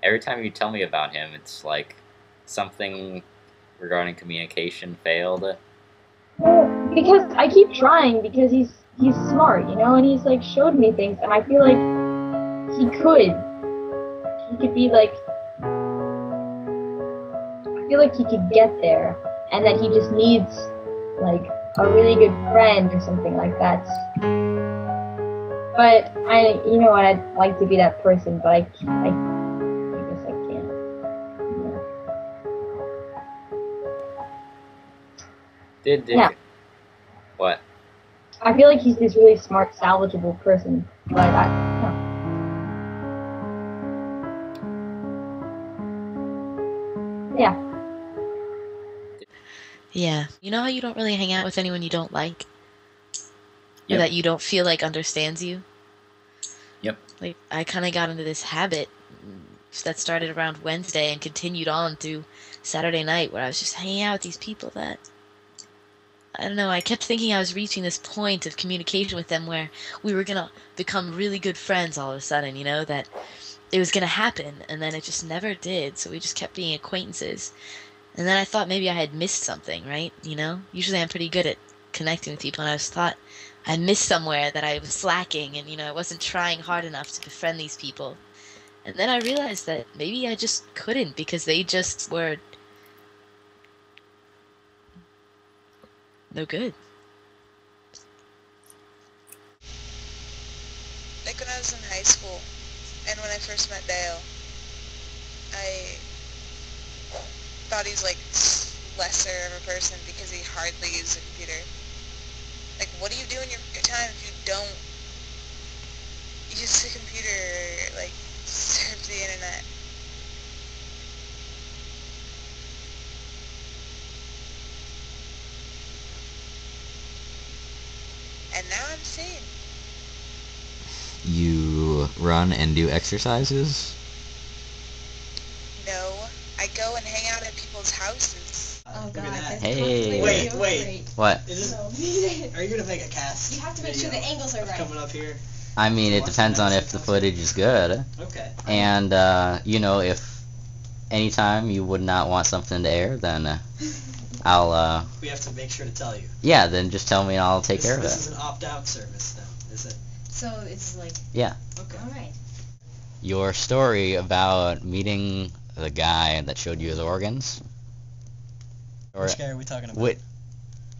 every time you tell me about him, it's like something regarding communication failed. Well, because I keep trying because he's smart, and he's like showed me things, and I feel like he could be like I feel like he could get there, and that he just needs like a really good friend or something like that. But I'd like to be that person, but I guess I can't. Did Yeah, what? I feel like he's this really smart, salvageable person, but yeah. Yeah. You know how you don't really hang out with anyone you don't like? Or Yep. that you don't feel like understands you? Yep. Like, I kind of got into this habit that started around Wednesday and continued on through Saturday night where I was just hanging out with these people that, I don't know, I kept thinking I was reaching this point of communication with them where we were gonna become really good friends all of a sudden, that it was gonna happen, and then it just never did, so we just kept being acquaintances. And then I thought maybe I had missed something, right? Usually I'm pretty good at connecting with people, and I just thought I missed somewhere that I was slacking, and I wasn't trying hard enough to befriend these people. And then I realized that maybe I just couldn't because they just were no good. Like when I was in high school, and when I first met Dale, I thought he was like lesser of a person because he hardly used a computer. Like, what do you do in your time if you don't use the computer or like surf the internet? And now I'm sane. You run and do exercises? No, I go and hang out at people's houses. Oh Look god. at that. Hey. Wait. What? Is No. this, are you gonna make a cast? You have to make sure video the angles are of right. coming up here. I mean, it depends on if the footage is good. Okay. And, if anytime you would not want something to air, then I'll, We have to make sure to tell you. yeah, then just tell me and I'll take care of This is it. an opt-out service, though, is it? So it's like, Yeah. Okay. alright. Your story about meeting the guy that showed you his organs? Or Which guy are we talking about? Wait,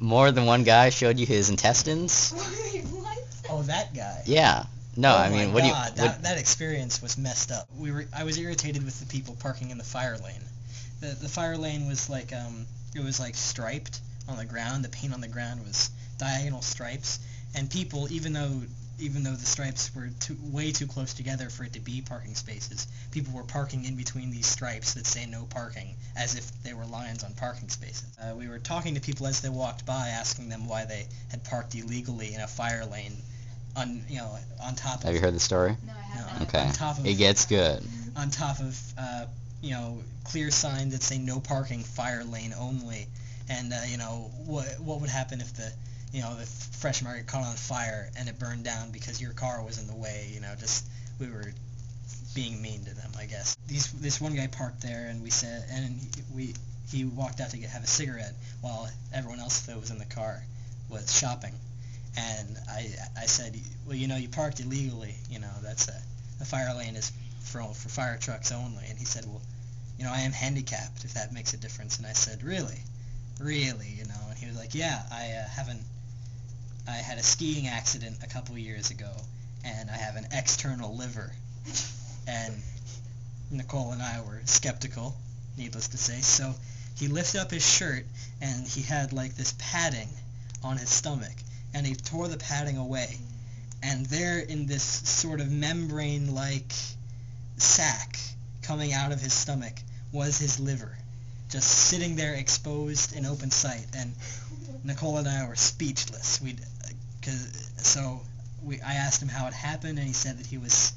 more than one guy showed you his intestines? Wait, what? Oh, that guy. Yeah. No, Oh I mean, my what do you... God, What, that experience was messed up. I was irritated with the people parking in the fire lane. The fire lane was like it was like striped on the ground. The paint on the ground was diagonal stripes, and people, even though the stripes were way too close together for it to be parking spaces, people were parking in between these stripes that say no parking, as if they were lines on parking spaces. We were talking to people as they walked by, asking them why they had parked illegally in a fire lane, on top of. have you heard the story? No, I haven't. No. Okay. On top of- It gets good. on top of clear signs that say no parking, fire lane only, and what would happen if the fresh market caught on fire and it burned down because your car was in the way. Just we were being mean to them, I guess. This one guy parked there, and he walked out to have a cigarette while everyone else that was in the car was shopping. And I said, well, you parked illegally. That's the fire lane is for fire trucks only. And he said, well, I am handicapped, if that makes a difference. And I said, really? And he was like, yeah, I had a skiing accident a couple years ago, and I have an external liver. And Nicole and I were skeptical, needless to say. So he lifted up his shirt, and he had like this padding on his stomach, and he tore the padding away. And there, in this sort of membrane-like sac coming out of his stomach, was his liver, just sitting there exposed in open sight. And Nicole and I were speechless. I asked him how it happened, and he said that he was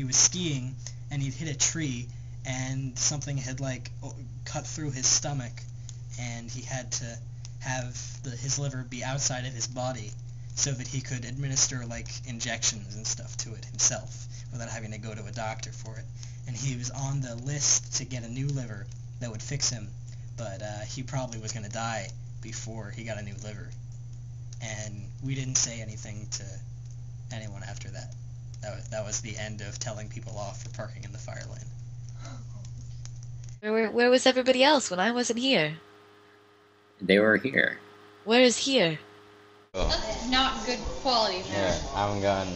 skiing, and he'd hit a tree, and something had cut through his stomach, and he had to have his liver be outside of his body so that he could administer injections and stuff to it himself without having to go to a doctor for it. and he was on the list to get a new liver that would fix him, but he probably was going to die before he got a new liver. And we didn't say anything to anyone after that. That was the end of telling people off for parking in the fire lane. Where was everybody else when I wasn't here? They were here. Where is here? Oh. Not good quality, Here, man. I'm going.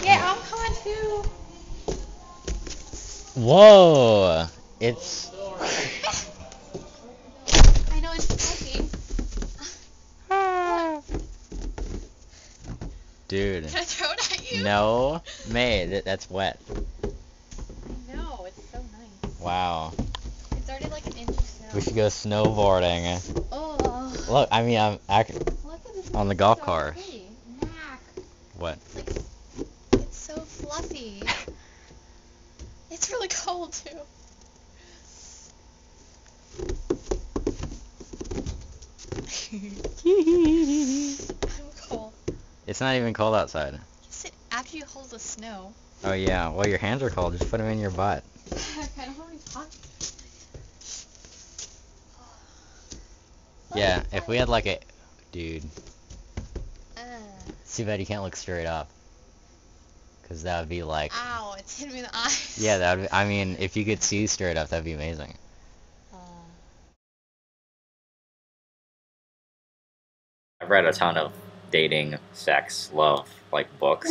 Yeah, I'm coming too. Whoa! It's. I know it's spiky. Dude. Can I throw it at you? No. May, that's wet. I know, it's so nice. Wow. It's already like an inch of snow. We should go snowboarding. Oh, Look, I mean, I'm actually look at this. on the It's golf so course. pretty. Knack. What? Like, it's so fluffy. It's really cold too. I'm cold. It's not even cold outside. Yes, it after you hold the snow. Oh yeah. Well, your hands are cold. Just put them in your butt. I don't want to talk. Yeah. If we had like a, dude. Uh, It's too bad you can't look straight up. Cause that would be like. ow, it's hitting me in the eyes. Yeah, that would. I mean, if you could see straight up, that'd be amazing. I've read a ton of dating, sex, love, like books,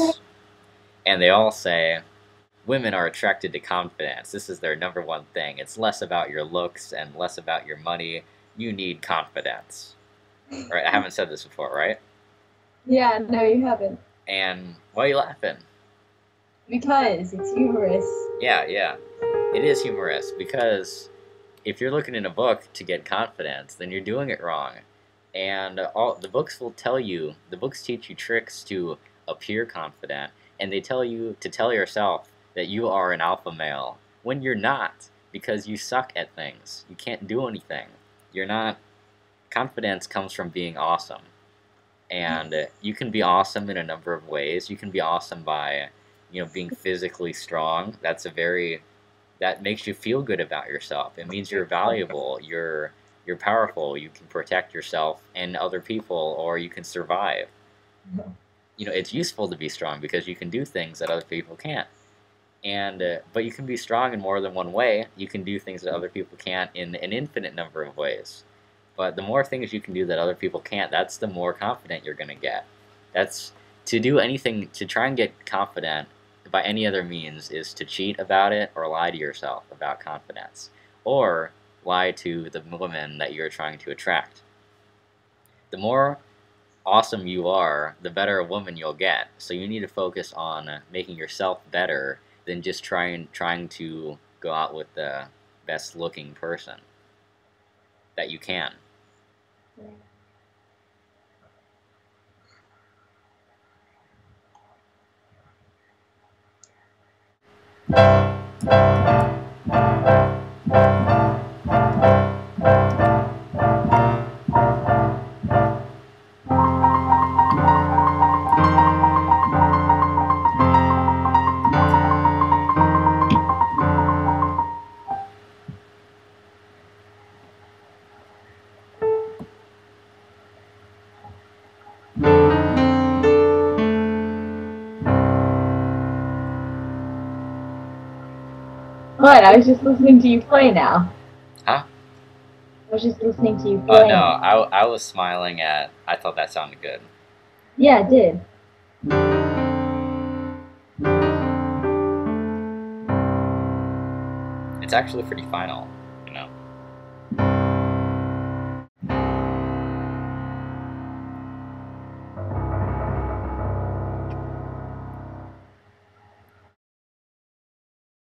and they all say women are attracted to confidence. This is their number one thing. It's less about your looks and less about your money. You need confidence. Right? I haven't said this before, right? Yeah, no, you haven't. And why are you laughing? Because it's humorous. Yeah, it is humorous because if you're looking in a book to get confidence, then you're doing it wrong. And all the books will tell you, the books teach you tricks to appear confident, and they tell you to tell yourself that you are an alpha male when you're not, because you suck at things. You can't do anything. You're not. Confidence comes from being awesome. And you can be awesome in a number of ways. You can be awesome by, being physically strong. That makes you feel good about yourself. It means you're valuable. You're powerful. You can protect yourself and other people, or you can survive. It's useful to be strong because you can do things that other people can't. But you can be strong in more than one way. You can do things that other people can't in an infinite number of ways. But the more things you can do that other people can't, that's the more confident you're going to get. That's to do anything, to try and get confident by any other means is to cheat about it or lie to yourself about confidence. Or lie to the woman that you're trying to attract. The more awesome you are, the better a woman you'll get. So you need to focus on making yourself better than just trying to go out with the best looking person that you can. What? I was just listening to you play now. Huh? I was just listening to you play. Oh no, I was smiling at. I thought that sounded good. Yeah, it did. It's actually pretty final.